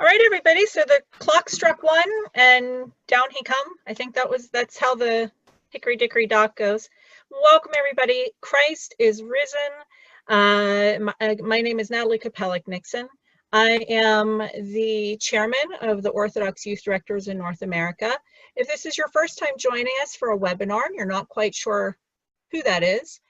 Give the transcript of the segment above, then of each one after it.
All right, everybody. So the clock struck 1 and down he come. I think that's how the hickory dickory dock goes. Welcome, everybody. Christ is risen. My name is Natalie Capellic Nixon. I am the chairman of the Orthodox Youth Directors in North America. If this is your first time joining us for a webinar and you're not quite sure who that is,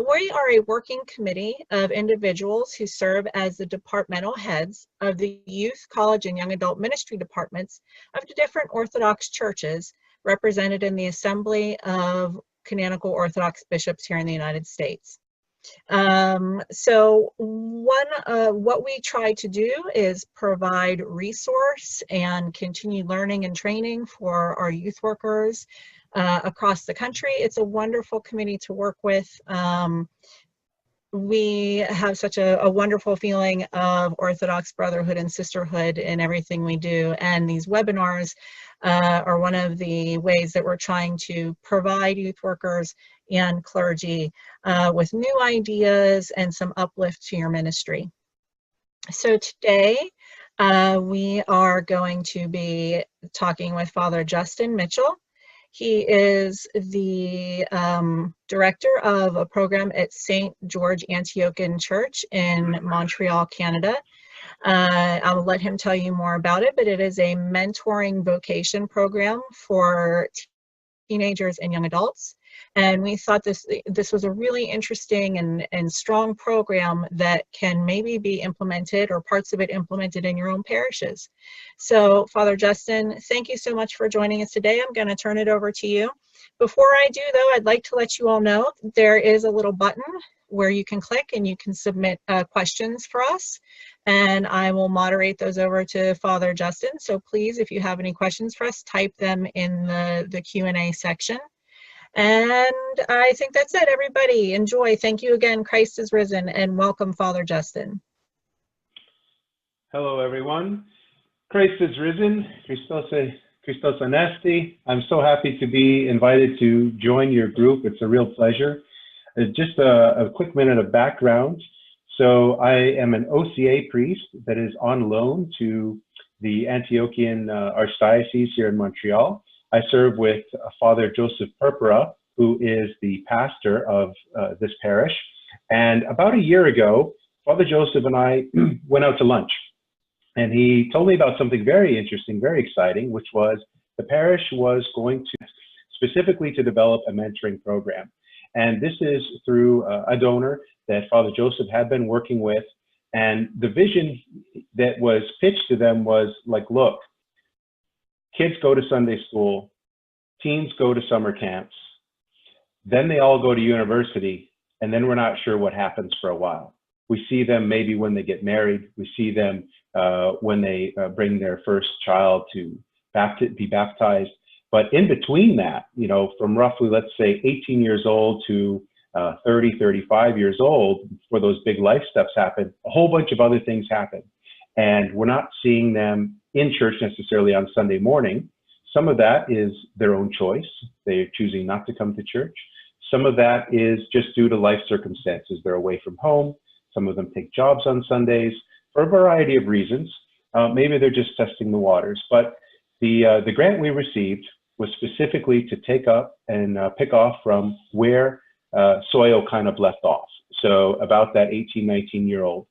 we are a working committee of individuals who serve as the departmental heads of the youth, college, and young adult ministry departments of the different Orthodox churches represented in the Assembly of Canonical Orthodox Bishops here in the United States. So what we try to do is provide resource and continued learning and training for our youth workers across the country. It's a wonderful committee to work with. We have such a wonderful feeling of Orthodox brotherhood and sisterhood in everything we do, and these webinars are one of the ways that we're trying to provide youth workers and clergy with new ideas and some uplift to your ministry. So today we are going to be talking with Father Justin Mitchell. He is the director of a program at St. George Antiochian Church in Montreal, Canada. I'll let him tell you more about it, but it is a mentoring vocation program for teenagers and young adults. And we thought this was a really interesting and strong program that can maybe be implemented, or parts of it implemented, in your own parishes. So Father Justin, thank you so much for joining us today. I'm going to turn it over to you. Before I do, though, I'd like to let you all know there is a little button where you can click and you can submit questions for us, and I will moderate those over to Father Justin. So please, if you have any questions for us, type them in the Q&A section. And I think that's it, everybody. Enjoy. Thank you again. Christ is risen, and welcome, Father Justin. Hello, everyone. Christ is risen. Christos Anesti. I'm so happy to be invited to join your group. It's a real pleasure. Just a quick minute of background. So I am an OCA priest that is on loan to the Antiochian Archdiocese here in Montreal. I serve with Father Joseph Purpura, who is the pastor of this parish. And about a year ago, Father Joseph and I went out to lunch. And he told me about something very interesting, very exciting, which was the parish was going to specifically to develop a mentoring program. And this is through a donor that Father Joseph had been working with. And the vision that was pitched to them was like, look, kids go to Sunday school, teens go to summer camps, then they all go to university, and then we're not sure what happens for a while. We see them maybe when they get married. We see them when they bring their first child to be baptized. But in between that, you know, from roughly, let's say, 18 years old to 30, 35 years old, before those big life steps happen, a whole bunch of other things happen. And we're not seeing them in church necessarily on Sunday morning. Some of that is their own choice. They're choosing not to come to church. Some of that is just due to life circumstances. They're away from home. Some of them take jobs on Sundays for a variety of reasons. Maybe they're just testing the waters. But the grant we received was specifically to take up and pick off from where soil kind of left off. So about that 18, 19-year-old.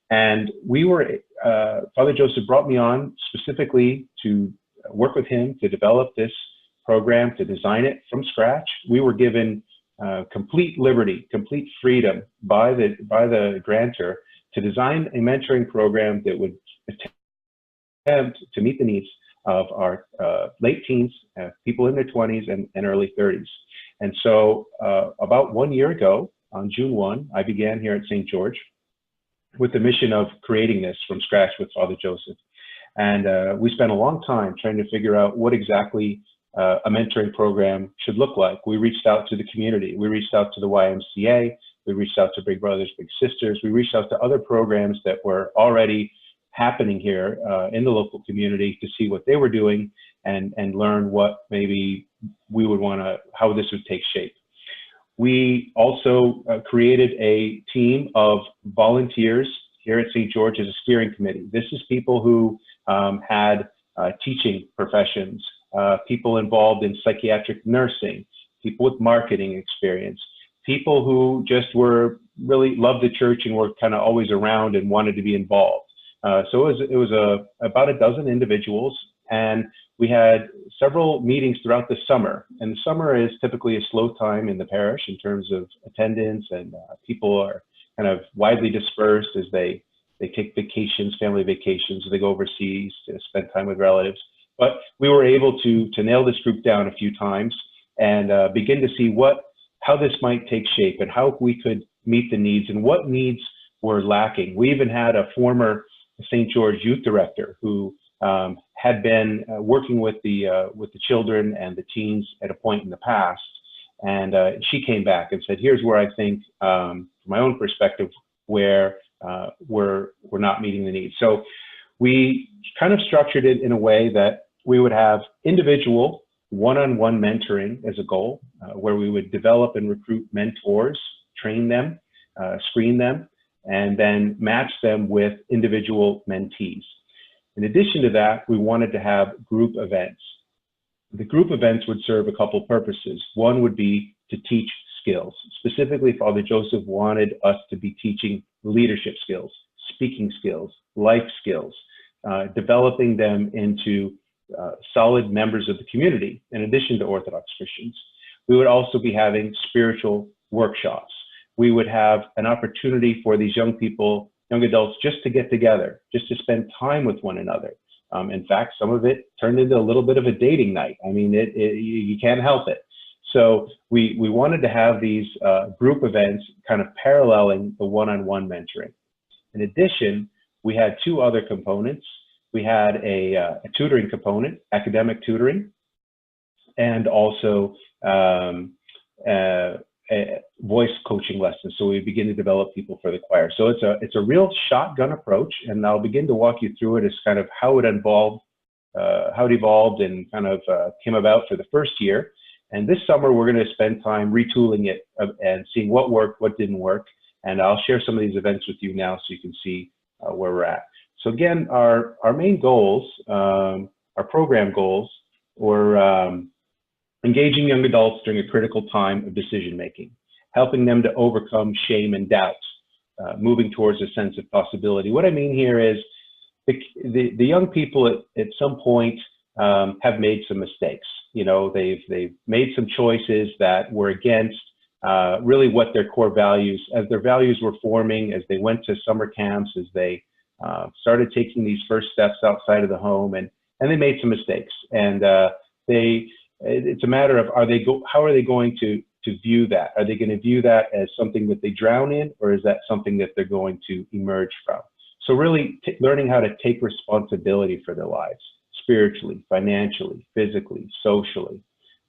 And we were, Father Joseph brought me on specifically to work with him to develop this program, to design it from scratch. We were given complete liberty, complete freedom by the grantor to design a mentoring program that would attempt to meet the needs of our late teens, people in their 20s and early 30s. And so about 1 year ago, on June 1, I began here at St. George with the mission of creating this from scratch with Father Joseph. And we spent a long time trying to figure out what exactly a mentoring program should look like. We reached out to the community. We reached out to the YMCA. We reached out to Big Brothers Big Sisters. We reached out to other programs that were already happening here in the local community to see what they were doing and learn what maybe we would want to, how this would take shape. We also created a team of volunteers here at St. George is a steering committee. This is people who had teaching professions, people involved in psychiatric nursing, people with marketing experience, people who just were really loved the church and were kind of always around and wanted to be involved. So it was about a dozen individuals, and we had several meetings throughout the summer. And the summer is typically a slow time in the parish in terms of attendance, and people are kind of widely dispersed as they take vacations, family vacations, or they go overseas to spend time with relatives. But we were able to nail this group down a few times and begin to see how this might take shape and how we could meet the needs and what needs were lacking. We even had a former St. George Youth Director who had been working with the children and the teens at a point in the past, and she came back and said, "Here's where I think, from my own perspective, where we're not meeting the needs." So we kind of structured it in a way that we would have individual one-on-one mentoring as a goal, where we would develop and recruit mentors, train them, screen them, and then match them with individual mentees. In addition to that, we wanted to have group events. The group events would serve a couple purposes. One would be to teach skills. Specifically, Father Joseph wanted us to be teaching leadership skills, speaking skills, life skills, developing them into solid members of the community, in addition to Orthodox Christians. We would also be having spiritual workshops. We would have an opportunity for these young people, young adults, just to get together, just to spend time with one another. In fact, some of it turned into a little bit of a dating night. I mean, you can't help it. So we wanted to have these group events kind of paralleling the one-on-one mentoring. In addition, we had two other components. We had a tutoring component, academic tutoring, and also voice coaching lessons. So we begin to develop people for the choir. So it's a real shotgun approach, and I'll begin to walk you through it as kind of how it evolved and kind of came about for the first year. And this summer we're going to spend time retooling it and seeing what worked, what didn't work. And I'll share some of these events with you now so you can see where we're at. So again, our main goals, our program goals, were engaging young adults during a critical time of decision-making, helping them to overcome shame and doubt, moving towards a sense of possibility. What I mean here is the young people at some point have made some mistakes. You know, they've made some choices that were against really what their core values, as their values were forming, as they went to summer camps, as they started taking these first steps outside of the home, and they made some mistakes. And it's a matter of how are they going to view that? Are they going to view that as something that they drown in, or is that something that they're going to emerge from? So really learning how to take responsibility for their lives, spiritually, financially, physically, socially,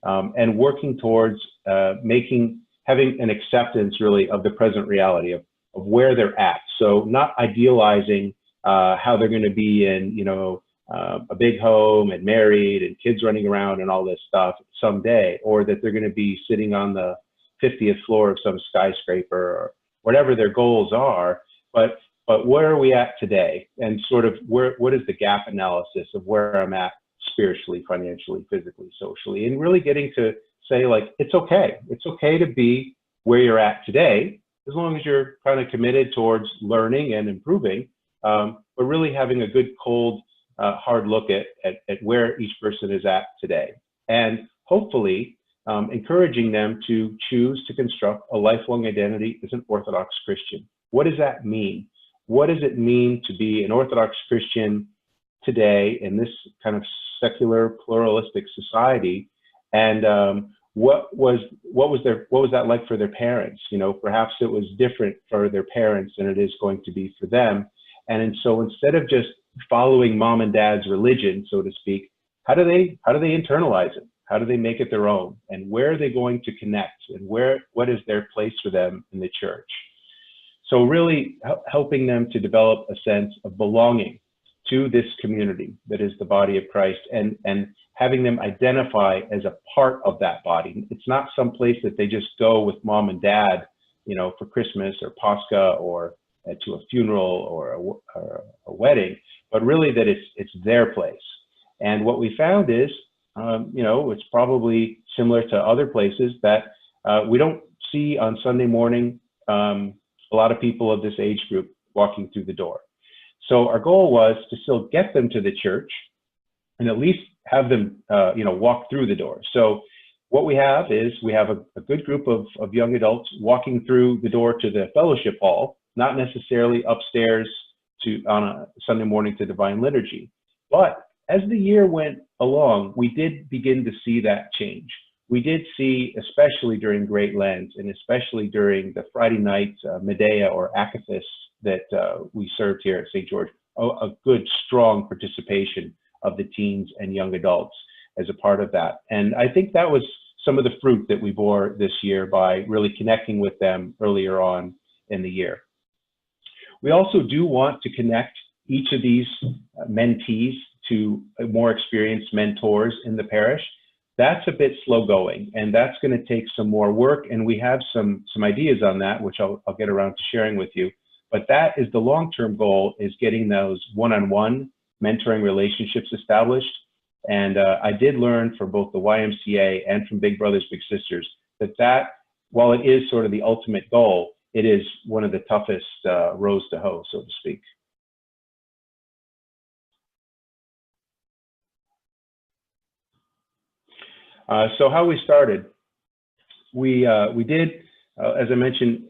and working towards having an acceptance really of the present reality of where they're at. So not idealizing how they're going to be in, you know, a big home and married and kids running around and all this stuff someday, or that they're going to be sitting on the 50th floor of some skyscraper, or whatever their goals are. But where are we at today? And sort of what is the gap analysis of where I'm at spiritually, financially, physically, socially, and really getting to say, like, it's okay. It's okay to be where you're at today, as long as you're kind of committed towards learning and improving, but really having a good, cold, hard look at where each person is at today. And hopefully encouraging them to choose to construct a lifelong identity as an Orthodox Christian. What does that mean? What does it mean to be an Orthodox Christian today in this kind of secular, pluralistic society? And what was that like for their parents? You know, perhaps it was different for their parents than it is going to be for them. And so instead of just following mom and dad's religion, so to speak, how do they internalize it? How do they make it their own? And where are they going to connect? And what is their place for them in the church? So really helping them to develop a sense of belonging to this community that is the body of Christ, and having them identify as a part of that body. It's not some place that they just go with mom and dad, you know, for Christmas or Pascha or to a funeral or a wedding, but really that it's their place. And what we found is, you know, it's probably similar to other places that we don't see on Sunday morning a lot of people of this age group walking through the door. So our goal was to still get them to the church and at least have them, you know, walk through the door. So what we have is we have a good group of young adults walking through the door to the fellowship hall, not necessarily upstairs on a Sunday morning to Divine Liturgy. But as the year went along, we did begin to see that change. We did see, especially during Great Lent, and especially during the Friday night Medea or Akathis that we served here at St. George, a good, strong participation of the teens and young adults as a part of that. And I think that was some of the fruit that we bore this year by really connecting with them earlier on in the year. We also do want to connect each of these mentees to more experienced mentors in the parish. That's a bit slow going, and that's going to take some more work, and we have some ideas on that, which I'll get around to sharing with you. But that is the long-term goal, is getting those one-on-one mentoring relationships established. And I did learn from both the YMCA and from Big Brothers Big Sisters that while it is sort of the ultimate goal, it is one of the toughest rows to hoe, so to speak. So how we started, we did, as I mentioned,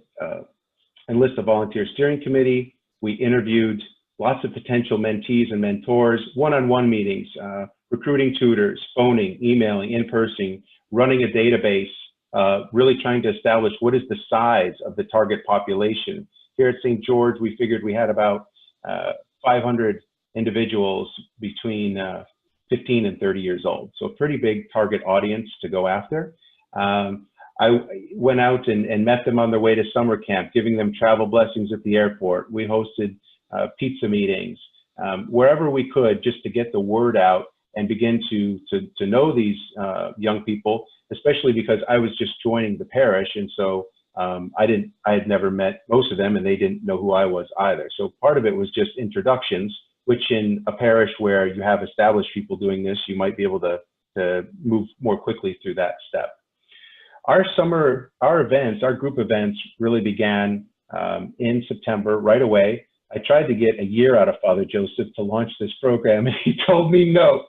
enlist a volunteer steering committee. We interviewed lots of potential mentees and mentors, one-on-one meetings, recruiting tutors, phoning, emailing, in person, running a database, really trying to establish what is the size of the target population. Here at St. George, we figured we had about 500 individuals between 15 and 30 years old. So a pretty big target audience to go after. I went out and met them on their way to summer camp, giving them travel blessings at the airport. We hosted pizza meetings, wherever we could, just to get the word out and begin to know these young people, especially because I was just joining the parish. And so I had never met most of them, and they didn't know who I was either. So part of it was just introductions, which in a parish where you have established people doing this, you might be able to move more quickly through that step. Our group events really began in September right away. I tried to get a year out of Father Joseph to launch this program, and he told me no.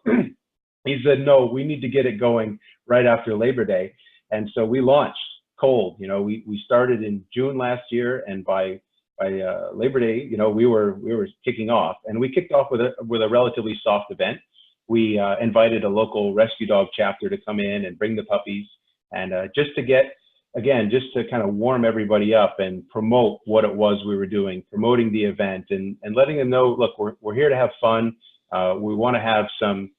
He said, no, we need to get it going right after Labor Day. And so we launched cold. You know, we started in June last year, and by Labor Day, you know, we were kicking off, and we kicked off with a relatively soft event. We invited a local rescue dog chapter to come in and bring the puppies, and just to kind of warm everybody up and promote what it was we were doing, promoting the event, and letting them know, look, we're here to have fun. We want to have some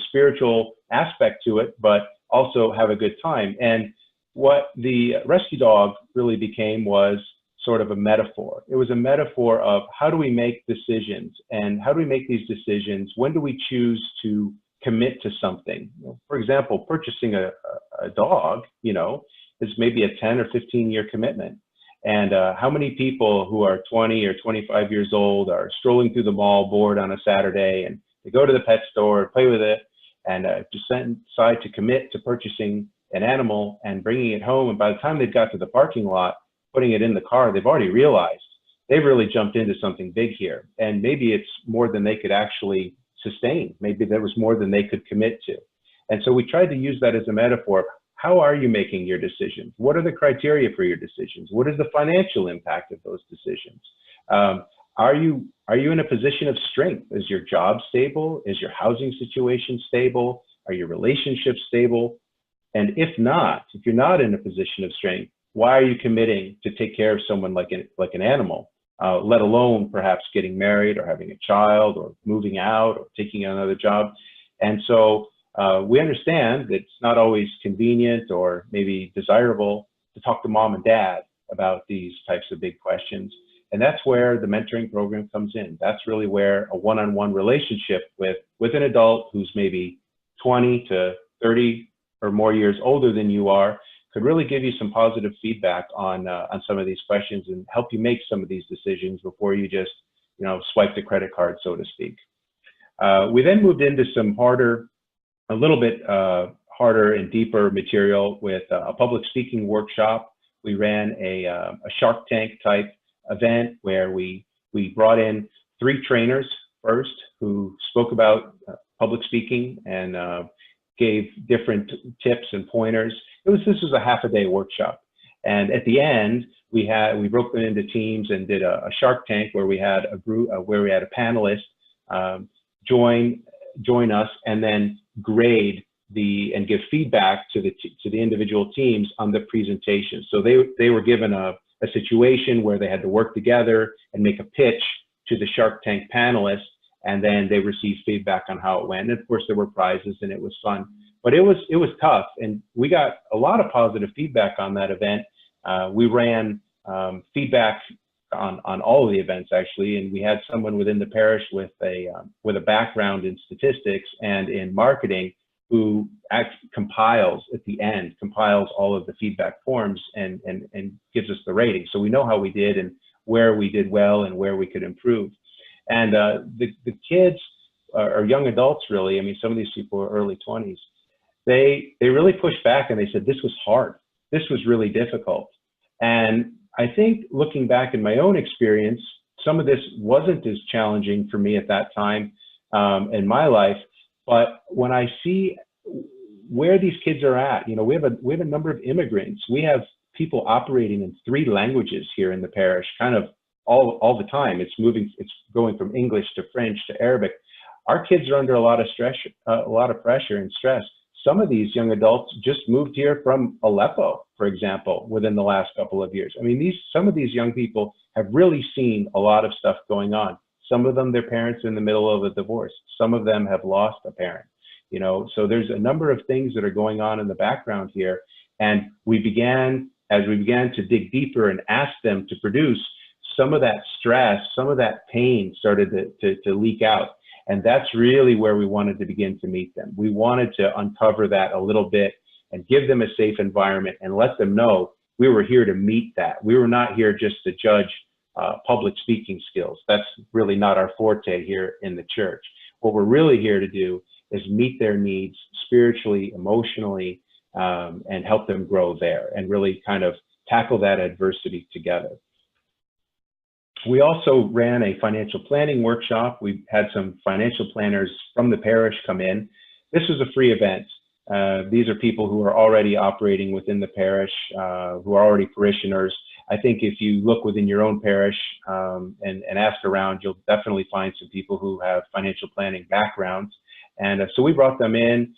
spiritual aspect to it, but also have a good time. And what the rescue dog really became was sort of a metaphor. It was a metaphor of how do we make decisions, and how do we make these decisions? When do we choose to commit to something? You know, for example, purchasing a dog, you know, is maybe a 10 or 15-year commitment. And how many people who are 20 or 25 years old are strolling through the mall bored on a Saturday, and they go to the pet store, play with it, and decide to commit to purchasing an animal and bringing it home. And by the time they've got to the parking lot, putting it in the car, they've already realized they've really jumped into something big here. And maybe it's more than they could actually sustain. Maybe there was more than they could commit to. And so we tried to use that as a metaphor. How are you making your decisions? What are the criteria for your decisions? What is the financial impact of those decisions? Are you in a position of strength? Is your job stable? Is your housing situation stable? Are your relationships stable? And if you're not in a position of strength, why are you committing to take care of someone like an animal, let alone perhaps getting married or having a child or moving out or taking another job? And so we understand that it's not always convenient or maybe desirable to talk to mom and dad about these types of big questions. And that's where the mentoring program comes in. That's really where a one-on-one relationship with an adult who's maybe 20 to 30 or more years older than you are could really give you some positive feedback on some of these questions and help you make some of these decisions before you just, you know, swipe the credit card, so to speak. We then moved into some a little bit harder and deeper material with a public speaking workshop. We ran a Shark Tank type event where we brought in 3 trainers first who spoke about public speaking and gave different tips and pointers. This was a half-a-day workshop, and at the end we broke them into teams and did a Shark Tank where we had a group where we had a panelist join us and then grade and give feedback to the individual teams on the presentation. So they were given a situation where they had to work together and make a pitch to the Shark Tank panelists, and then they received feedback on how it went. And of course there were prizes and it was fun, but it was tough, and we got a lot of positive feedback on that event. We ran feedback on all of the events actually, and we had someone within the parish with a background in statistics and in marketing who compiles all of the feedback forms and gives us the rating. So we know how we did and where we did well and where we could improve. And the kids or young adults really, I mean, some of these people are early 20s, they really pushed back and they said, this was hard. This was really difficult. And I think looking back in my own experience, some of this wasn't as challenging for me at that time in my life. But when I see where these kids are at, you know, we have a number of immigrants. We have people operating in 3 languages here in the parish, kind of all the time. It's going from English to French to Arabic. Our kids are under a lot of stress, a lot of pressure and stress. Some of these young adults just moved here from Aleppo, for example, within the last couple of years. I mean, some of these young people have really seen a lot of stuff going on. Some of them, their parents are in the middle of a divorce. Some of them have lost a parent, you know, so there's a number of things that are going on in the background here. And as we began to dig deeper and ask them to produce, some of that stress, some of that pain started to leak out. And that's really where we wanted to begin to meet them. We wanted to uncover that a little bit and give them a safe environment and let them know we were here to meet that. We were not here just to judge public speaking skills. That's really not our forte here in the church. What we're really here to do is meet their needs spiritually, emotionally, and help them grow there and really kind of tackle that adversity together. We also ran a financial planning workshop. We had some financial planners from the parish come in. This was a free event. These are people who are already operating within the parish, who are already parishioners. I think if you look within your own parish and ask around, you'll definitely find some people who have financial planning backgrounds. And so we brought them in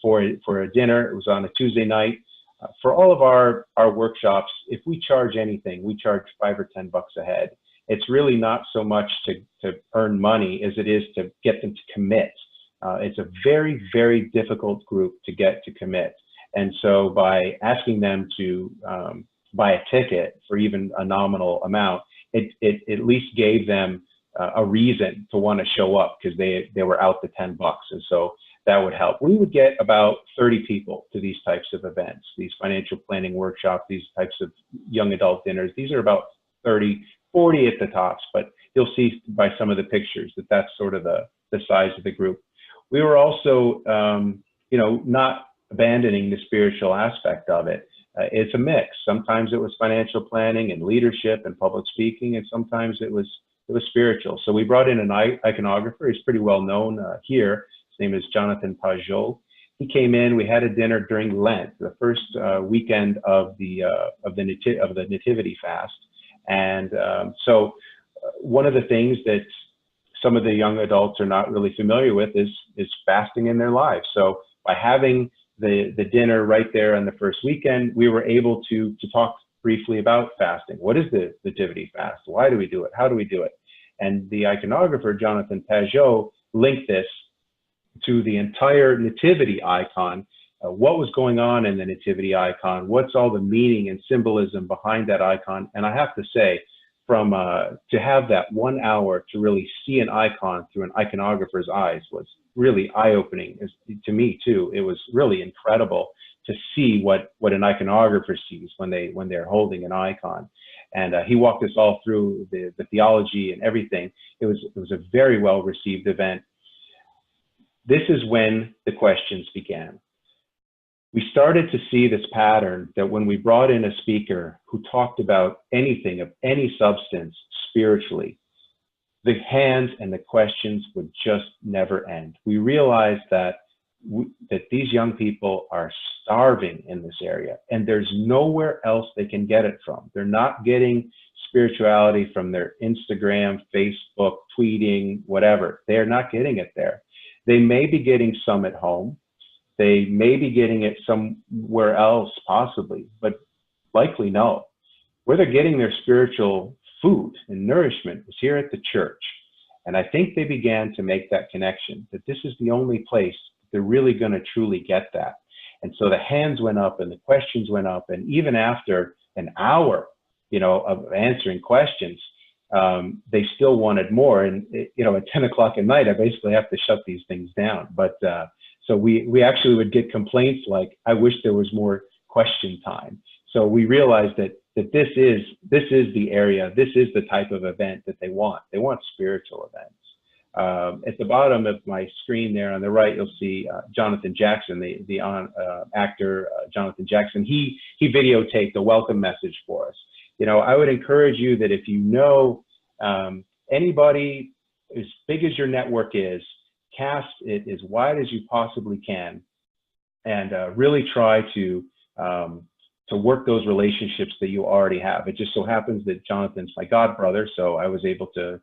for a dinner. It was on a Tuesday night. For all of our workshops, if we charge anything, we charge $5 or $10 a head. It's really not so much to earn money as it is to get them to commit. It's a very, very difficult group to get to commit. And so by asking them to buy a ticket for even a nominal amount, it at least gave them a reason to want to show up because they were out the $10. And so that would help. We would get about 30 people to these types of events, these financial planning workshops, these types of young adult dinners. These are about 30, 40 at the tops, but you'll see by some of the pictures that that's sort of the size of the group. We were also, you know, not abandoning the spiritual aspect of it. It's a mix. Sometimes it was financial planning and leadership and public speaking, and sometimes it was spiritual. So we brought in an iconographer. He's pretty well known here. His name is Jonathan Pajot. He came in. We had a dinner during Lent, the first weekend of the Nativity fast. And so one of the things that some of the young adults are not really familiar with is fasting in their lives. So by having the dinner right there on the first weekend, we were able to talk briefly about fasting. What is the Nativity fast? Why do we do it? How do we do it? And the iconographer, Jonathan Pajot, linked this to the entire Nativity icon. What was going on in the Nativity icon? What's all the meaning and symbolism behind that icon? And I have to say, to have that 1 hour to really see an icon through an iconographer's eyes was really eye-opening to me too. It was really incredible to see what an iconographer sees when they're holding an icon. And he walked us all through the theology and everything. It was a very well received event. This is when the questions began. We started to see this pattern that when we brought in a speaker who talked about anything of any substance spiritually, the hands and the questions would just never end. We realized that these young people are starving in this area, and there's nowhere else they can get it from. They're not getting spirituality from their Instagram, Facebook, tweeting, whatever. They're not getting it there. They may be getting some at home. They may be getting it somewhere else, possibly, but likely no. Where they're getting their spiritual food and nourishment is here at the church. And I think they began to make that connection, that this is the only place they're really going to truly get that. And so the hands went up and the questions went up. And even after an hour, of answering questions, they still wanted more. And, at 10 o'clock at night, I basically have to shut these things down. But so we actually would get complaints like, I wish there was more question time. So we realized that this is the area, this is the type of event that they want. They want spiritual events. At the bottom of my screen there on the right, you'll see Jonathan Jackson, the actor Jonathan Jackson. He videotaped a welcome message for us. I would encourage you that if you know anybody as big as your network is, cast it as wide as you possibly can, and really try to work those relationships that you already have. It just so happens that Jonathan's my god brother, so I was able to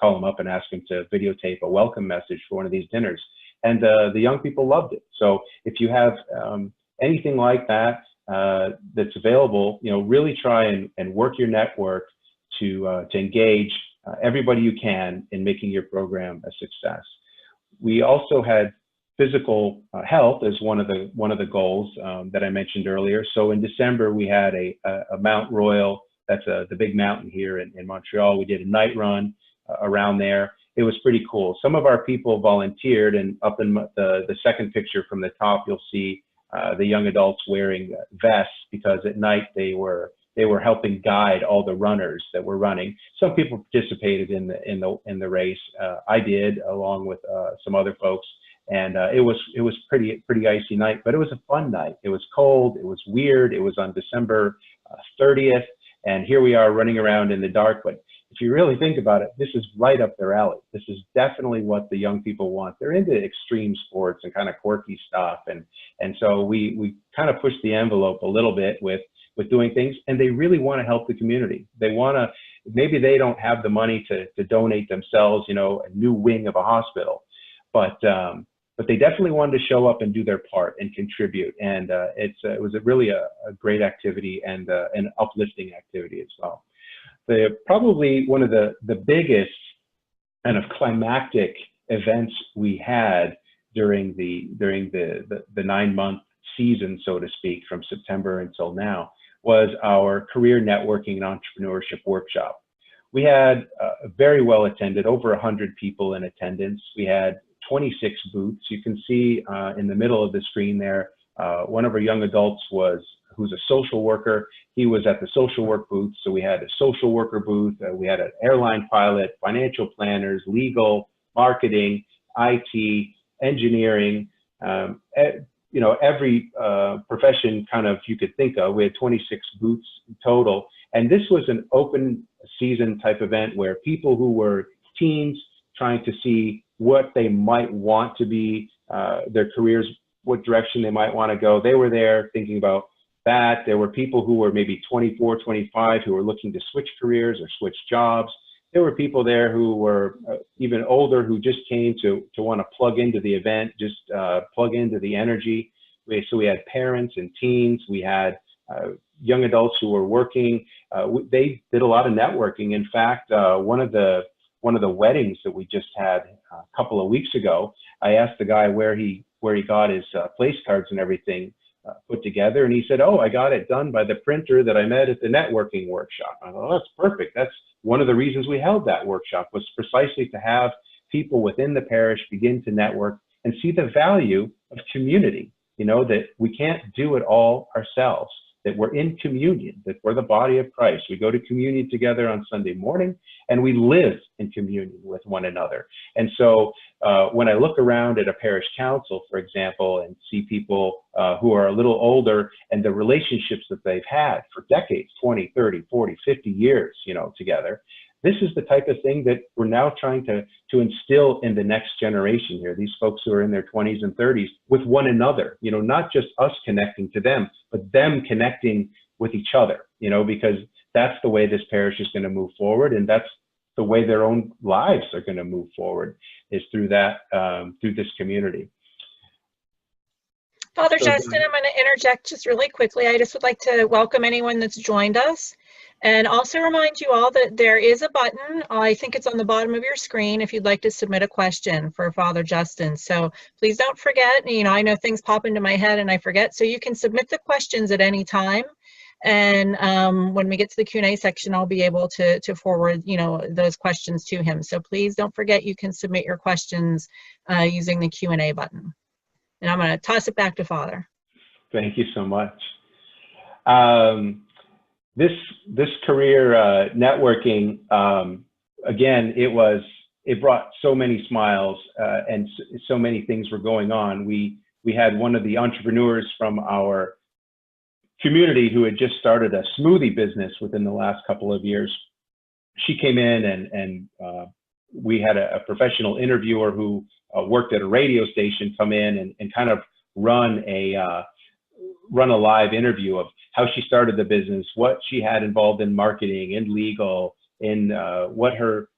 call him up and ask him to videotape a welcome message for one of these dinners. And the young people loved it. So if you have anything like that that's available, really try and work your network to engage everybody you can in making your program a success. We also had physical health as one of the goals that I mentioned earlier. So in December, we had a Mount Royal, that's the big mountain here in Montreal. We did a night run around there. It was pretty cool. Some of our people volunteered, and up in the second picture from the top, you'll see the young adults wearing vests, because at night they were helping guide all the runners that were running. Some people participated in the race. I did, along with some other folks. And it was pretty icy night, but it was a fun night. It was cold, it was weird. It was on December 30th, and here we are running around in the dark. But if you really think about it, this is right up their alley. This is definitely what the young people want. They're into extreme sports and kind of quirky stuff, and so we kind of push the envelope a little bit with doing things, and they really want to help the community. They want to, maybe they don't have the money to donate themselves, a new wing of a hospital, but they definitely wanted to show up and do their part and contribute. And it was really a great activity and an uplifting activity as well. Probably one of the biggest kind of climactic events we had during the 9-month season, so to speak, from September until now, was our career networking and entrepreneurship workshop. We had very well attended, over 100 people in attendance. We had 26 booths. You can see in the middle of the screen there, one of our young adults who's a social worker. He was at the social work booth. So we had a social worker booth. We had an airline pilot, financial planners, legal, marketing, IT, engineering, every profession kind of you could think of. We had 26 booths total. And this was an open season type event where people who were teens trying to see what they might want to be, their careers, what direction they might want to go. They were there thinking about that. There were people who were maybe 24, 25 who were looking to switch careers or switch jobs. There were people there who were even older who just came to want to plug into the event, just plug into the energy. So we had parents and teens. We had young adults who were working. They did a lot of networking. In fact, one of the weddings that we just had a couple of weeks ago, I asked the guy where he got his place cards and everything put together, and he said, "Oh, I got it done by the printer that I met at the networking workshop." I thought, "Oh, that's perfect. That's one of the reasons we held that workshop, was precisely to have people within the parish begin to network and see the value of community. you know, that we can't do it all ourselves, that we're in communion, that we're the body of Christ. We go to communion together on Sunday morning, and we live in communion with one another. And so when I look around at a parish council, for example, and see people who are a little older and the relationships that they've had for decades, 20, 30, 40, 50 years, you know, together, this is the type of thing that we're now trying to instill in the next generation here, these folks who are in their 20s and 30s, with one another, you know, not just us connecting to them, but them connecting with each other, you know, because that's the way this parish is going to move forward, and that's the way their own lives are going to move forward, is through that, through this community. Father Justin, I'm going to interject just really quickly. I just would like to welcome anyone that's joined us, and also remind you all that there is a button. I think it's on the bottom of your screen if you'd like to submit a question for Father Justin. So please don't forget. You know, I know things pop into my head and I forget, so you can submit the questions at any time. And when we get to the Q&A section, I'll be able to forward, you know, those questions to him. So please don't forget, you can submit your questions using the Q&A button. And I'm going to toss it back to Father. Thank you so much. This career networking, again, it brought so many smiles and so many things were going on. We had one of the entrepreneurs from our community who had just started a smoothie business within the last couple of years. She came in and we had a professional interviewer who worked at a radio station come in and kind of run a live interview of how she started the business, what she had involved in marketing and legal, in what her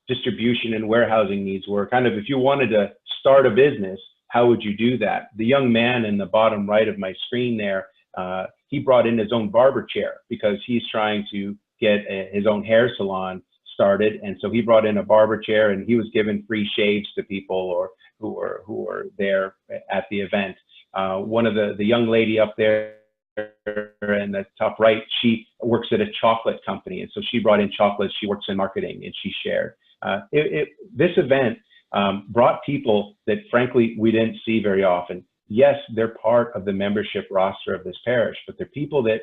distribution and warehousing needs were. Kind of, if you wanted to start a business, how would you do that? The young man in the bottom right of my screen there, he brought in his own barber chair because he's trying to get his own hair salon started, and so he brought in a barber chair and he was giving free shaves to people or who were there at the event. One of the young lady up there in the top right, she works at a chocolate company, and so she brought in chocolates. She works in marketing, and she shared. This event brought people that frankly we didn't see very often. Yes, they're part of the membership roster of this parish, but they're people that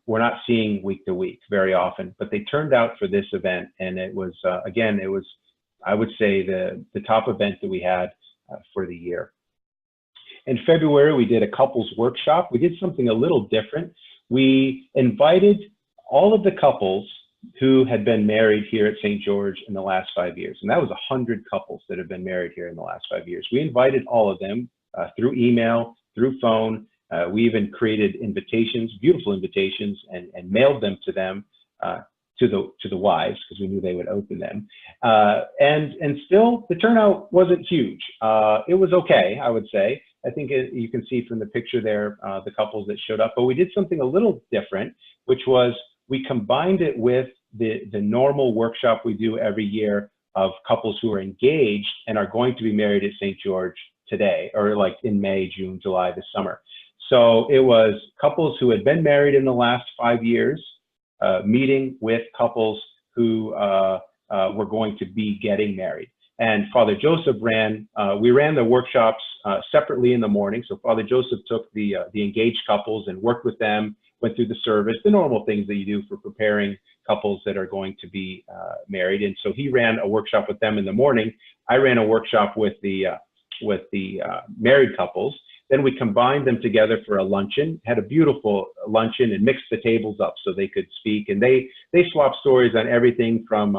we're not seeing week to week very often, but they turned out for this event, and it was, again, it was, I would say, the top event that we had for the year. In February, we did a couples workshop. We did something a little different. We invited all of the couples who had been married here at St. George in the last 5 years, and that was 100 couples that have been married here in the last 5 years. We invited all of them through email, through phone. We even created invitations, beautiful invitations, and mailed them to them, to the wives, because we knew they would open them. And still, the turnout wasn't huge. It was okay, I would say. I think you can see from the picture there, the couples that showed up. But we did something a little different, which was we combined it with the normal workshop we do every year of couples who are engaged and are going to be married at St. George today, or like in May, June, July, this summer. So it was couples who had been married in the last 5 years, meeting with couples who were going to be getting married. And Father Joseph we ran the workshops separately in the morning. So Father Joseph took the engaged couples and worked with them, went through the service, the normal things that you do for preparing couples that are going to be married. And so he ran a workshop with them in the morning. I ran a workshop with the married couples. Then we combined them together for a luncheon, had a beautiful luncheon, and mixed the tables up so they could speak. And they swapped stories on everything from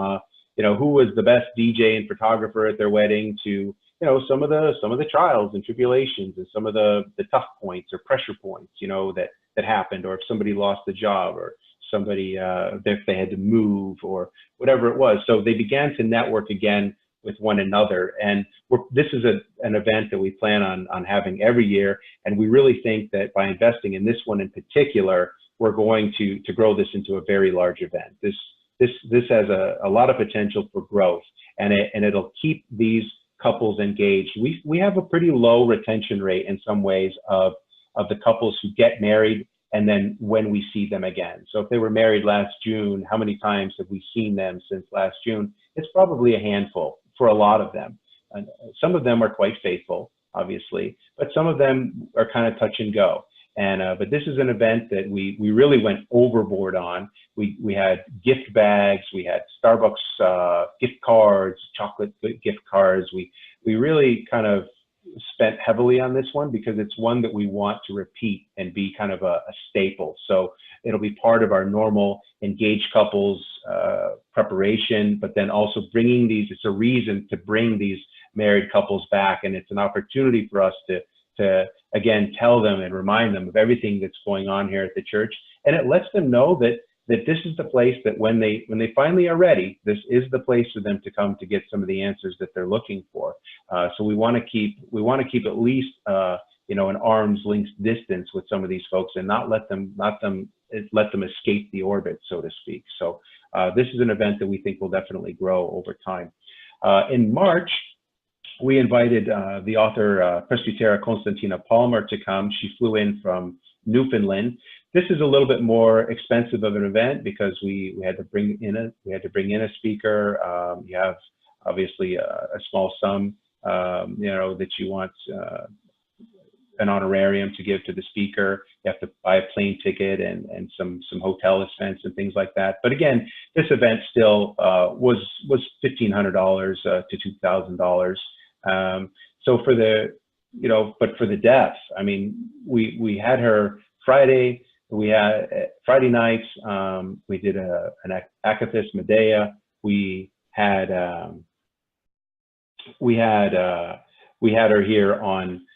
you know, who was the best DJ and photographer at their wedding, to, you know, some of the trials and tribulations and some of the tough points or pressure points, you know, that happened, or if somebody lost the job, or somebody if they had to move, or whatever it was. So they began to network again with one another. And this is an event that we plan on having every year. And we really think that by investing in this one in particular, we're going to grow this into a very large event. This has a lot of potential for growth, and it'll keep these couples engaged. We have a pretty low retention rate in some ways of the couples who get married and then when we see them again. So if they were married last June, how many times have we seen them since last June? It's probably a handful for a lot of them. And some of them are quite faithful, obviously, but some of them are kind of touch and go. And but this is an event that we really went overboard on. We had gift bags, we had Starbucks gift cards, chocolate gift cards. We really kind of spent heavily on this one because it's one that we want to repeat and be kind of a staple. So it'll be part of our normal engaged couples preparation, but then also bringing these, it's a reason to bring these married couples back. And it's an opportunity for us to again, tell them and remind them of everything that's going on here at the church. And it lets them know that this is the place that when they finally are ready, this is the place for them to come to get some of the answers that they're looking for. So we want to keep at least you know, an arm's length distance with some of these folks and not let them escape the orbit, so to speak. So this is an event that we think will definitely grow over time. In March, we invited the author Presbytera Konstantina Palmer to come. She flew in from Newfoundland. This is a little bit more expensive of an event because we had to bring in a speaker. You have obviously a small sum, you know, that you want an honorarium to give to the speaker. You have to buy a plane ticket and some hotel expense and things like that. But again, this event still was $1,500 to $2,000. So for the, you know, but for the deaf, I mean, we had her Friday. We had Friday nights. We did an Akathis Medea. We had her here on.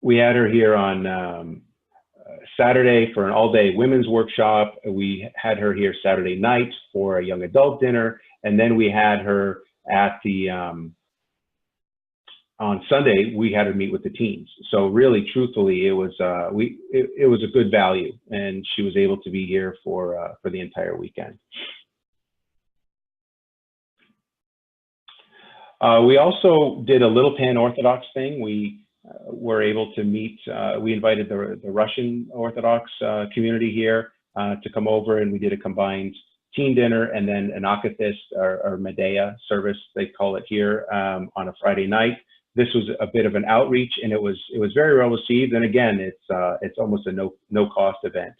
We had her here on Saturday for an all-day women's workshop. We had her here Saturday night for a young adult dinner, and then we had her at the on Sunday. We had her meet with the teens. So really, truthfully, it was it was a good value, and she was able to be here for the entire weekend. We also did a little pan-Orthodox thing. We were able to meet, we invited the Russian Orthodox community here to come over, and we did a combined teen dinner and then an Akathis or Medea service, they call it here, on a Friday night. This was a bit of an outreach, and it was very well received. And again, it's almost a no cost event.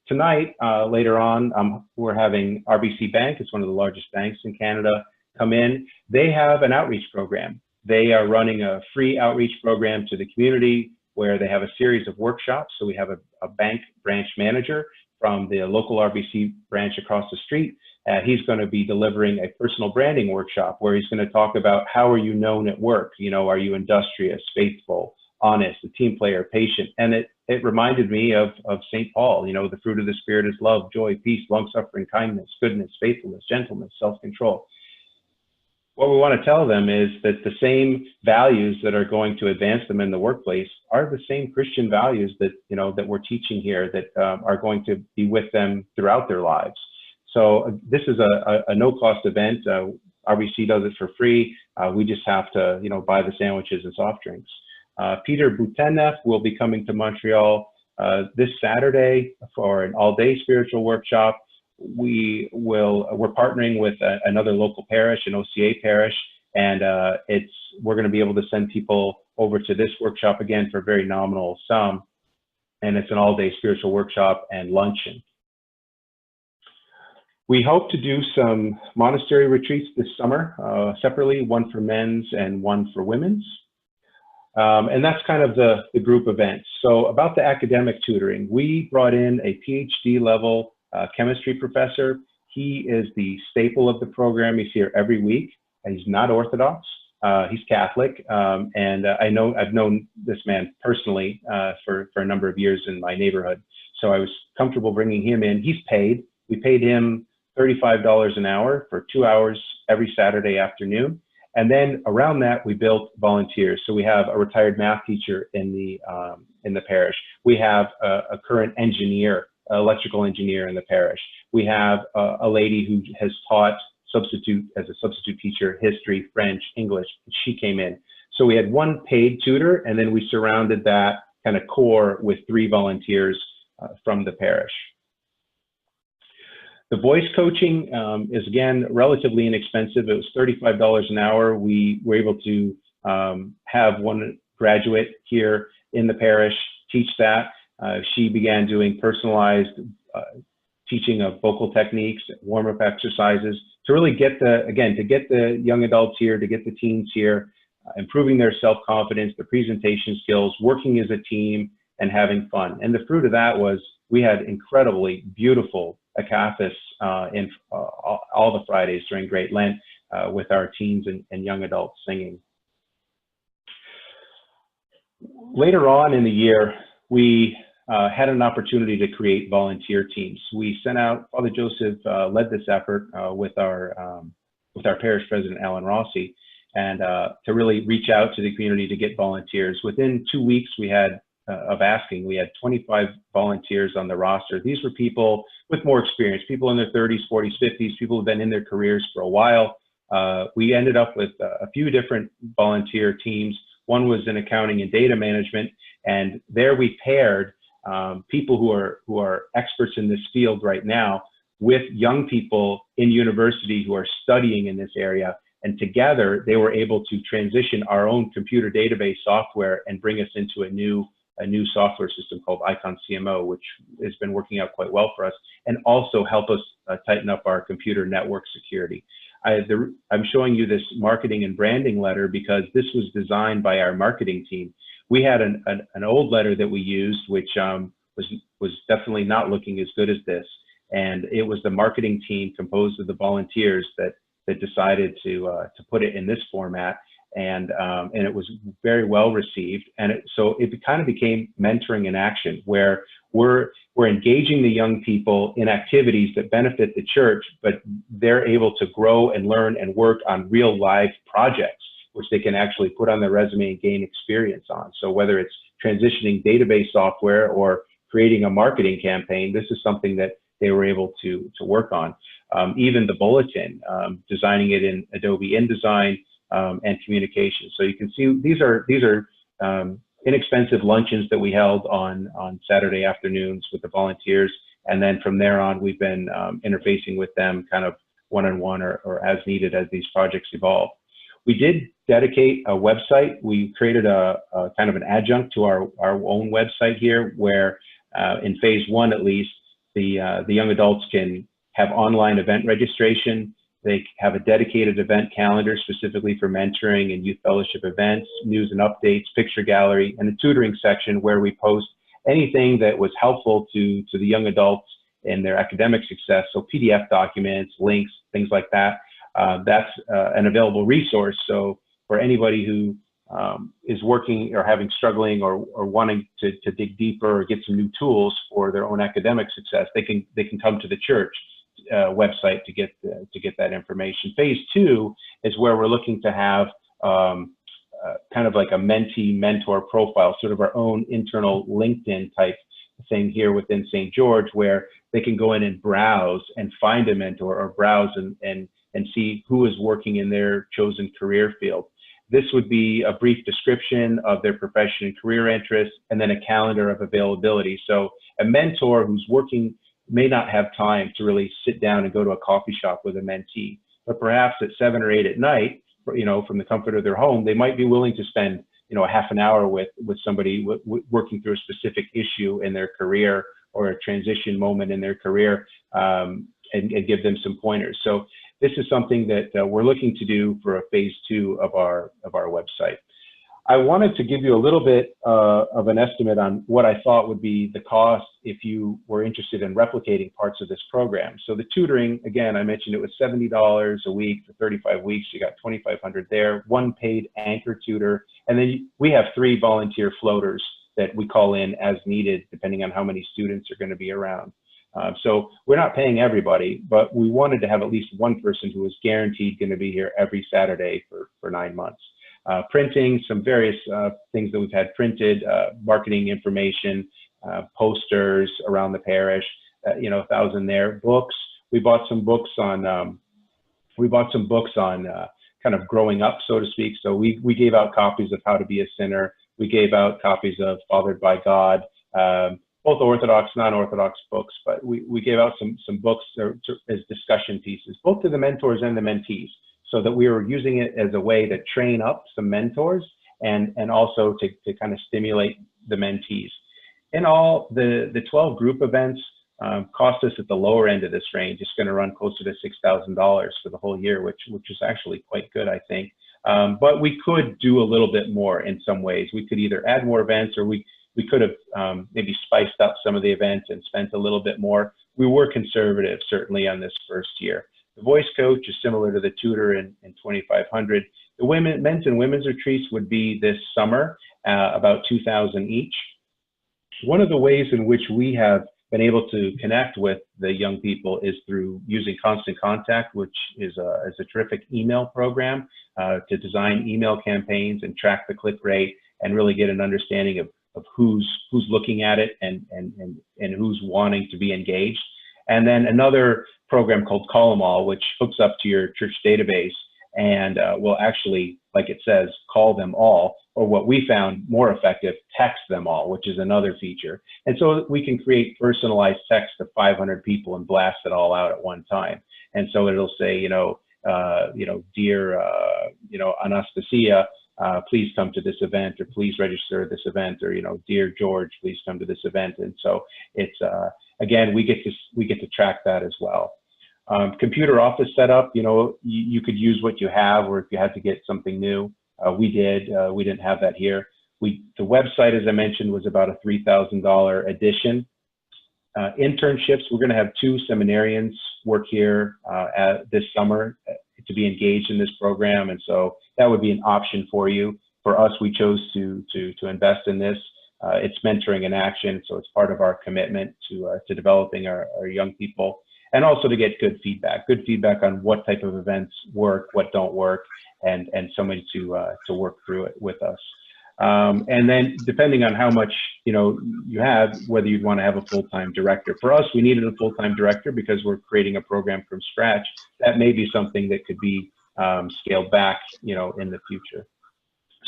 Tonight, later on, we're having RBC Bank. It's one of the largest banks in Canada. Come in. They have an outreach program. They are running a free outreach program to the community where they have a series of workshops. So we have a bank branch manager from the local RBC branch across the street. He's going to be delivering a personal branding workshop where he's going to talk about how are you known at work? You know, are you industrious, faithful, honest, a team player, patient? And it reminded me of St. Paul. You know, the fruit of the Spirit is love, joy, peace, long-suffering, kindness, goodness, faithfulness, gentleness, self-control. What we want to tell them is that the same values that are going to advance them in the workplace are the same Christian values that, you know, that we're teaching here that are going to be with them throughout their lives. So this is a no-cost event. RBC does it for free. We just have to, you know, buy the sandwiches and soft drinks. Peter Butenev will be coming to Montreal this Saturday for an all-day spiritual workshop. We're partnering with another local parish, an OCA parish, and we're going to be able to send people over to this workshop again for a very nominal sum. And it's an all-day spiritual workshop and luncheon. We hope to do some monastery retreats this summer, separately, one for men's and one for women's. And that's kind of the group events. So about the academic tutoring, we brought in a PhD level chemistry professor. He is the staple of the program. He's here every week. He's not Orthodox. He's Catholic. And I've known this man personally for a number of years in my neighborhood. So I was comfortable bringing him in. He's paid. We paid him $35 an hour for 2 hours every Saturday afternoon. And then around that, we built volunteers. So we have a retired math teacher in the parish. We have a current engineer, electrical engineer in the parish. We have a lady who has taught as a substitute teacher, history, French, English. She came in. So we had one paid tutor, and then we surrounded that kind of core with 3 volunteers from the parish. The voice coaching is, again, relatively inexpensive. It was $35 an hour. We were able to have one graduate here in the parish teach that. She began doing personalized teaching of vocal techniques, warm-up exercises to really get the young adults here, to get the teens here, improving their self-confidence, their presentation skills, working as a team, and having fun. And the fruit of that was we had incredibly beautiful akathists in all the Fridays during Great Lent with our teens and young adults singing. Later on in the year, we had an opportunity to create volunteer teams. We sent out, Father Joseph led this effort with our parish president, Alan Rossi, and to really reach out to the community to get volunteers. Within 2 weeks we had 25 volunteers on the roster. These were people with more experience, people in their 30s, 40s, 50s, people who've been in their careers for a while. We ended up with a few different volunteer teams. One was in accounting and data management, and there we paired people who are experts in this field right now with young people in university who are studying in this area. And together they were able to transition our own computer database software and bring us into a new software system called Icon CMO, which has been working out quite well for us, and also help us tighten up our computer network security. I'm showing you this marketing and branding letter because this was designed by our marketing team. We had an old letter that we used, which was definitely not looking as good as this. And it was the marketing team composed of the volunteers that decided to put it in this format. And it was very well received. And so it kind of became mentoring in action, where we're engaging the young people in activities that benefit the church, but they're able to grow and learn and work on real live projects, which they can actually put on their resume and gain experience on. So whether it's transitioning database software or creating a marketing campaign, this is something that they were able to work on. Even the bulletin, designing it in Adobe InDesign, and communication. So you can see these are inexpensive luncheons that we held on Saturday afternoons with the volunteers. And then from there on, we've been interfacing with them kind of one-on-one or as needed as these projects evolve. We did dedicate a website. We created a kind of an adjunct to our own website here, where in phase one, at least, the young adults can have online event registration. They have a dedicated event calendar specifically for mentoring and youth fellowship events, news and updates, picture gallery, and a tutoring section where we post anything that was helpful to the young adults in their academic success. So PDF documents, links, things like that. That's an available resource. So for anybody who is working or struggling or wanting to dig deeper or get some new tools for their own academic success, they can come to the church website to get that information. Phase two is where we're looking to have kind of like a mentee-mentor profile, sort of our own internal LinkedIn type thing here within St. George, where they can go in and browse and find a mentor, or browse and see who is working in their chosen career field. This would be a brief description of their profession and career interests, and then a calendar of availability. So a mentor who's working may not have time to really sit down and go to a coffee shop with a mentee, but perhaps at 7 or 8 at night, from the comfort of their home, they might be willing to spend, a half an hour with somebody working through a specific issue in their career or a transition moment in their career, and give them some pointers. So this is something that we're looking to do for a phase two of our website. I wanted to give you a little bit of an estimate on what I thought would be the cost if you were interested in replicating parts of this program. So the tutoring, again, I mentioned it was $70 a week for 35 weeks. You got $2,500 there, one paid anchor tutor, and then we have 3 volunteer floaters that we call in as needed, depending on how many students are going to be around. So we're not paying everybody, but we wanted to have at least one person who was guaranteed going to be here every Saturday for 9 months. Printing some various things that we've had printed, marketing information, posters around the parish, 1,000 there. Books, we bought some books on kind of growing up, so to speak. So we gave out copies of How to Be a Sinner. We gave out copies of Fathered by God, both Orthodox, non-Orthodox books, but we gave out some books as discussion pieces, both to the mentors and the mentees. so that we were using it as a way to train up some mentors and also to kind of stimulate the mentees. In all, the 12 group events cost us at the lower end of this range. It's going to run closer to $6,000 for the whole year, which is actually quite good, I think. But we could do a little bit more in some ways. We could either add more events, or we could have maybe spiced up some of the events and spent a little bit more. We were conservative, certainly, on this first year. The voice coach is similar to the tutor in 2,500. The men's and women's retreats would be this summer, about 2,000 each. One of the ways in which we have been able to connect with the young people is through using Constant Contact, which is a terrific email program to design email campaigns and track the click rate and really get an understanding of who's looking at it and who's wanting to be engaged. And then another program called Call 'em All, which hooks up to your church database and will actually, like it says, call them all, or what we found more effective, text them all, which is another feature. And so we can create personalized text to 500 people and blast it all out at one time. And so it'll say, dear, Anastasia, please come to this event, or please register at this event, or, dear George, please come to this event. And so it's, again, we get to track that as well. Computer office setup, you could use what you have, or if you had to get something new, we did. We didn't have that here. The website, as I mentioned, was about a $3,000 addition. Internships, we're going to have 2 seminarians work here this summer to be engaged in this program, and so that would be an option for you. For us, we chose to invest in this. It's mentoring in action, so it's part of our commitment to developing our young people, and also to get good feedback on what type of events work, what don't work, and someone to work through it with us. And then depending on how much you have, whether you'd want to have a full-time director. For us, we needed a full-time director because we're creating a program from scratch. That may be something that could be scaled back, in the future.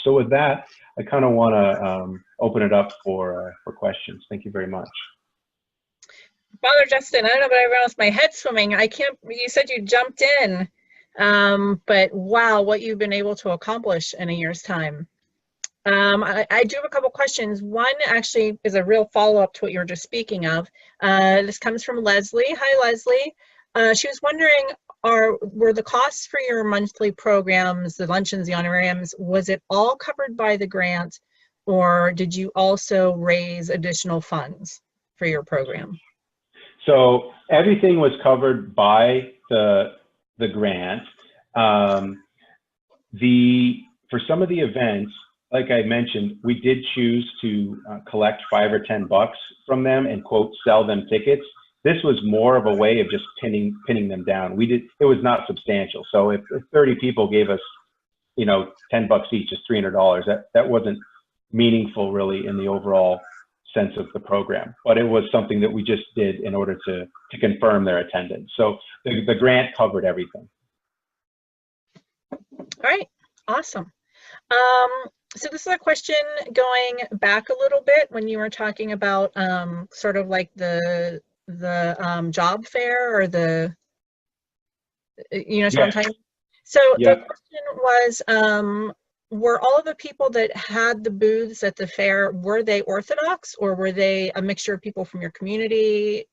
So with that, I kind of want to open it up for questions. Thank you very much. Father Justin, I don't know about everyone else, my head's swimming. You said you jumped in, but wow, what you've been able to accomplish in a year's time. I do have a couple questions. One actually is a real follow-up to what you were just speaking of. This comes from Leslie. Hi, Leslie. She was wondering, were the costs for your monthly programs, the luncheons, the honorariums, was it all covered by the grant, or did you also raise additional funds for your program? So everything was covered by the grant. For some of the events, like I mentioned, we did choose to collect $5 or $10 from them and, quote, sell them tickets. This was more of a way of just pinning them down. It was not substantial. So if 30 people gave us, $10 each, is $300. That wasn't meaningful really in the overall sense of the program, but it was something that we just did in order to confirm their attendance. So the grant covered everything. All right, awesome. So this is a question going back a little bit when you were talking about sort of like the job fair, or the, what I'm talking about? So the question was, were all of the people that had the booths at the fair, were they Orthodox, or were they a mixture of people from your community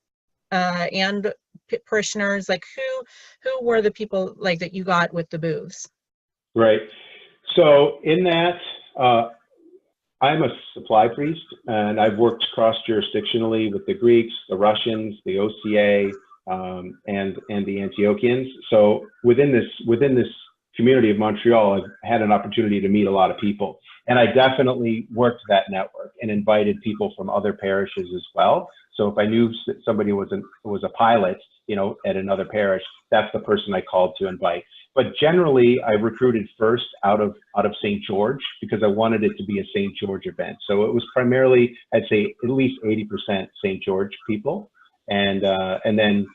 and parishioners? Like who were the people like that you got with the booths? Right. So in that, I'm a supply priest, and I've worked cross-jurisdictionally with the Greeks, the Russians, the OCA, and the Antiochians. So within this community of Montreal, I've had an opportunity to meet a lot of people, and I definitely worked that network and invited people from other parishes as well. So if I knew that somebody was a pilot, at another parish, that's the person I called to invite. But generally, I recruited first out of St. George, because I wanted it to be a St. George event. So it was primarily, I'd say, at least 80% St. George people, and then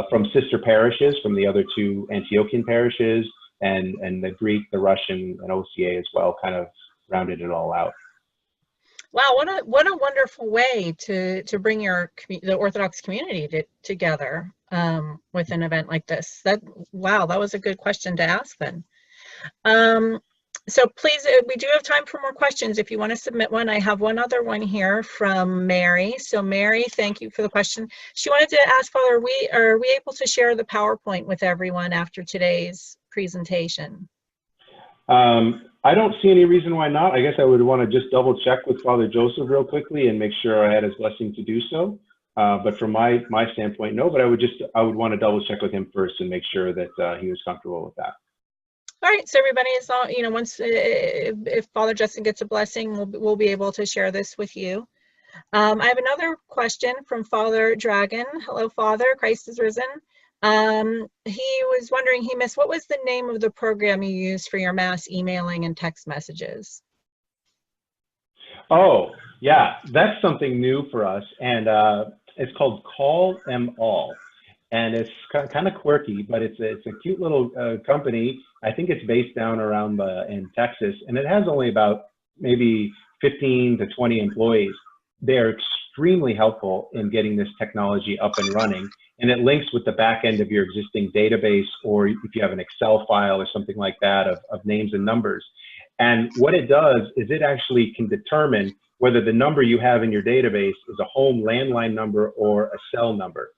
from sister parishes, from the other 2 Antiochian parishes, and the Greek, the Russian, and OCA as well, kind of rounded it all out. Wow, what a wonderful way to bring the Orthodox community together. with an event like this? Wow, that was a good question to ask then. So please, we do have time for more questions if you want to submit one. I have one other one here from Mary. So Mary, thank you for the question. She wanted to ask, Father, are we able to share the PowerPoint with everyone after today's presentation? I don't see any reason why not. I guess I would want to just double check with Father Joseph real quickly and make sure I had his blessing to do so. But from my standpoint, no, but I would want to double check with him first and make sure that he was comfortable with that. All right, so everybody is all, once if Father Justin gets a blessing, we'll be able to share this with you. I have another question from Father Dragon. Hello, Father, Christ is risen. He was wondering, he missed, what was the name of the program you used for your mass emailing and text messages? Oh, yeah, that's something new for us, and it's called Call 'Em All. And it's kind of quirky, but it's a cute little company. I think it's based down around in Texas, and it has only about maybe 15 to 20 employees. They're extremely helpful in getting this technology up and running, and it links with the back end of your existing database, or if you have an Excel file or something like that of names and numbers. And what it does is it actually can determine whether the number you have in your database is a home landline number or a cell number.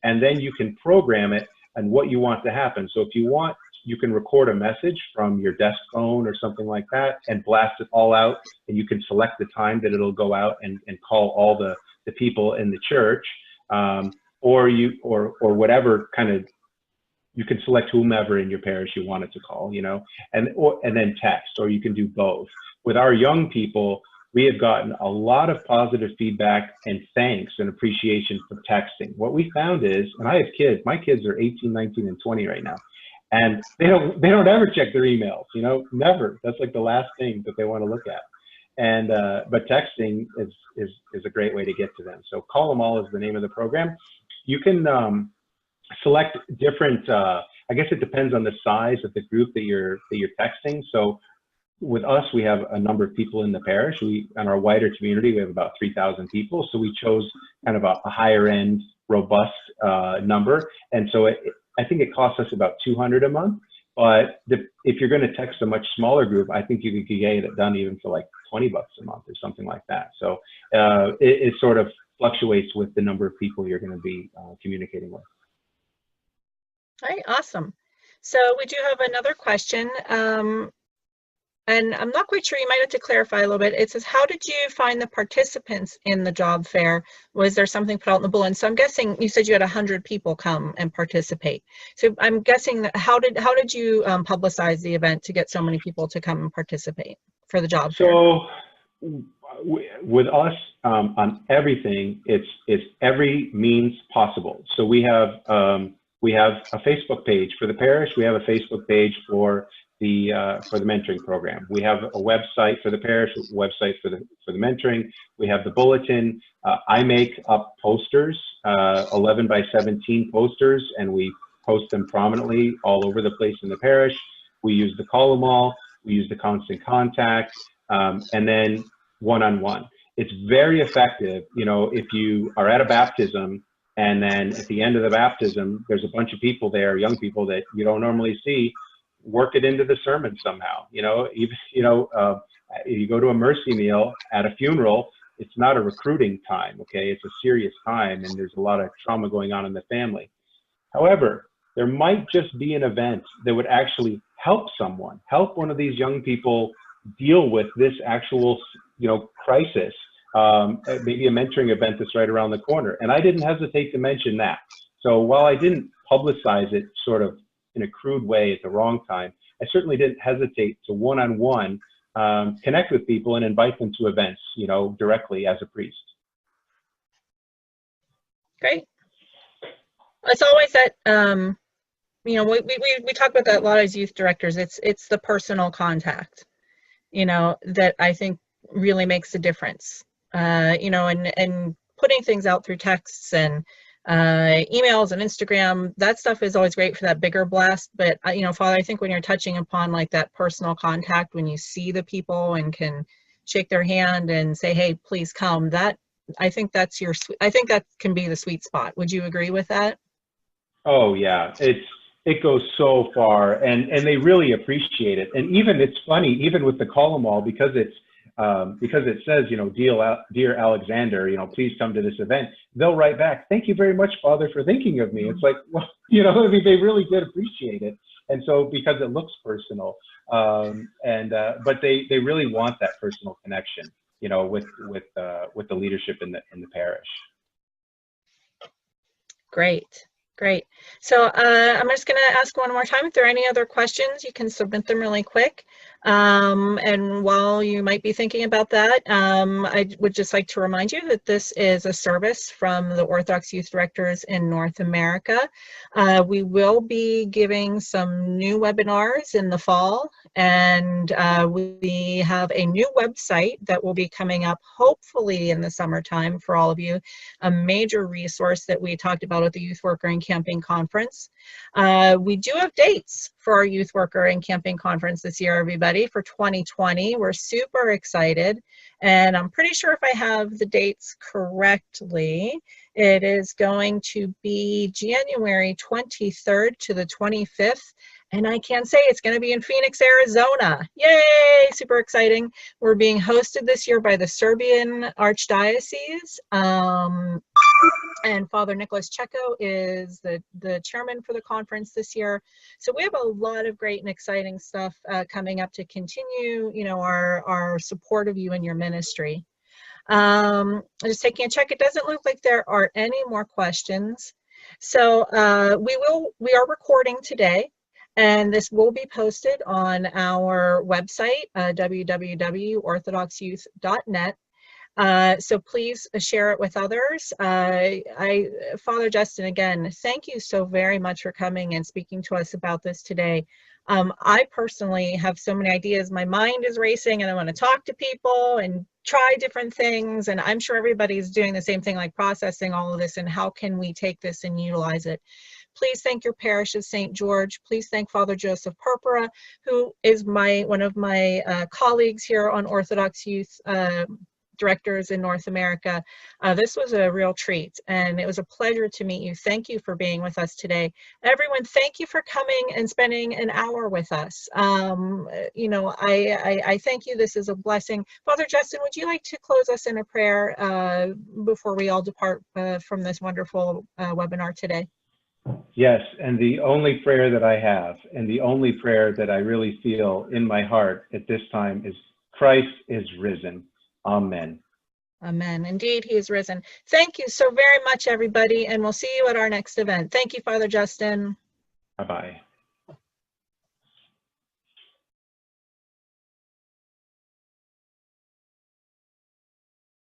And then you can program it and what you want to happen. So if you want, you can record a message from your desk phone or something like that and blast it all out, and you can select the time that it'll go out and call all the people in the church, or whatever kind of, you can select whomever in your parish you want it to call, and then text, or you can do both. With our young people, we have gotten a lot of positive feedback and thanks and appreciation for texting. What we found is, and I have kids, my kids are 18, 19, and 20 right now, and they don't ever check their emails, never. That's like the last thing that they want to look at. And but texting is a great way to get to them. So Call 'Em All is the name of the program. You can select different, I guess it depends on the size of the group that you're texting. So with us, we have a number of people in the parish. In our wider community, we have about 3,000 people. So we chose kind of a higher end, robust number. And so I think it costs us about $200 a month. But if you're going to text a much smaller group, I think you could get it done even for like $20 a month or something like that. So it sort of fluctuates with the number of people you're going to be communicating with. All right, awesome. So we do have another question. And I'm not quite sure, you might have to clarify a little bit. It says, how did you find the participants in the job fair? Was there something put out in the bulletin? So I'm guessing you said you had 100 people come and participate. So I'm guessing that how did you publicize the event to get so many people to come and participate for the job fair? So with us on everything, it's every means possible. So we have a Facebook page for the parish. We have a Facebook page for the mentoring program. We have a website for the parish, a website for the mentoring. We have the bulletin. I make up posters, 11 by 17 posters, and we post them prominently all over the place in the parish. We use the Call 'Em All. We use the constant contact, and then one-on-one. It's very effective. If you are at a baptism, and then at the end of the baptism, there's a bunch of people there, young people that you don't normally see, work it into the sermon somehow. You go to a mercy meal at a funeral, it's not a recruiting time, okay? It's a serious time, and there's a lot of trauma going on in the family. However, there might just be an event that would actually help someone, help one of these young people deal with this actual, crisis. Maybe a mentoring event that's right around the corner. And I didn't hesitate to mention that. So while I didn't publicize it sort of in a crude way at the wrong time, I certainly didn't hesitate to one-on-one connect with people and invite them to events, directly as a priest. Great. It's always that, we talk about that a lot as youth directors. It's the personal contact, that I think really makes a difference. And putting things out through texts and emails and Instagram, that stuff is always great for that bigger blast. But Father, I think when you're touching upon like that personal contact, when you see the people and can shake their hand and say, hey, please come, I think that can be the sweet spot. Would you agree with that? Oh yeah, it goes so far, and they really appreciate it. And even it's funny, even with the call 'em all, because it says, you know, dear Alexander, you know, please come to this event. They'll write back, thank you very much, Father, for thinking of me. It's like, well, you know, I mean, they really did appreciate it, and so because it looks personal, but they really want that personal connection, you know, with the leadership in the parish. Great, great. So I'm just going to ask one more time. If there are any other questions, you can submit them really quick. And while you might be thinking about that, I would just like to remind you that this is a service from the Orthodox Youth Directors in North America. We will be giving some new webinars in the fall, and we have a new website that will be coming up hopefully in the summertime for all of you, a major resource that we talked about at the Youth Worker and Camping Conference. We do have dates for our Youth Worker and Camping Conference this year, everybody, for 2020. We're super excited, and I'm pretty sure if I have the dates correctly, it is going to be January 23rd to the 25th. And I can say it's going to be in Phoenix, Arizona. Yay! Super exciting. We're being hosted this year by the Serbian Archdiocese. And Father Nicholas Checo is the chairman for the conference this year. So we have a lot of great and exciting stuff coming up to continue, you know, our support of you and your ministry. Just taking a check. It doesn't look like there are any more questions. So we are recording today, and this will be posted on our website, www.orthodoxyouth.net. So please share it with others. Father Justin, again, thank you so very much for coming and speaking to us about this today. I personally have so many ideas. My mind is racing, and I want to talk to people and try different things. And I'm sure everybody's doing the same thing, like processing all of this and how can we take this and utilize it. Please thank your parish of St. George. Please thank Father Joseph Purpura, who is one of my colleagues here on Orthodox Youth Directors in North America. This was a real treat, and it was a pleasure to meet you. Thank you for being with us today. Everyone, thank you for coming and spending an hour with us. You know, I thank you. This is a blessing. Father Justin, would you like to close us in a prayer before we all depart from this wonderful webinar today? Yes, and the only prayer that I have, and the only prayer that I really feel in my heart at this time is, Christ is risen. Amen. Amen. Indeed, he is risen. Thank you so very much, everybody, and we'll see you at our next event. Thank you, Father Justin. Bye-bye.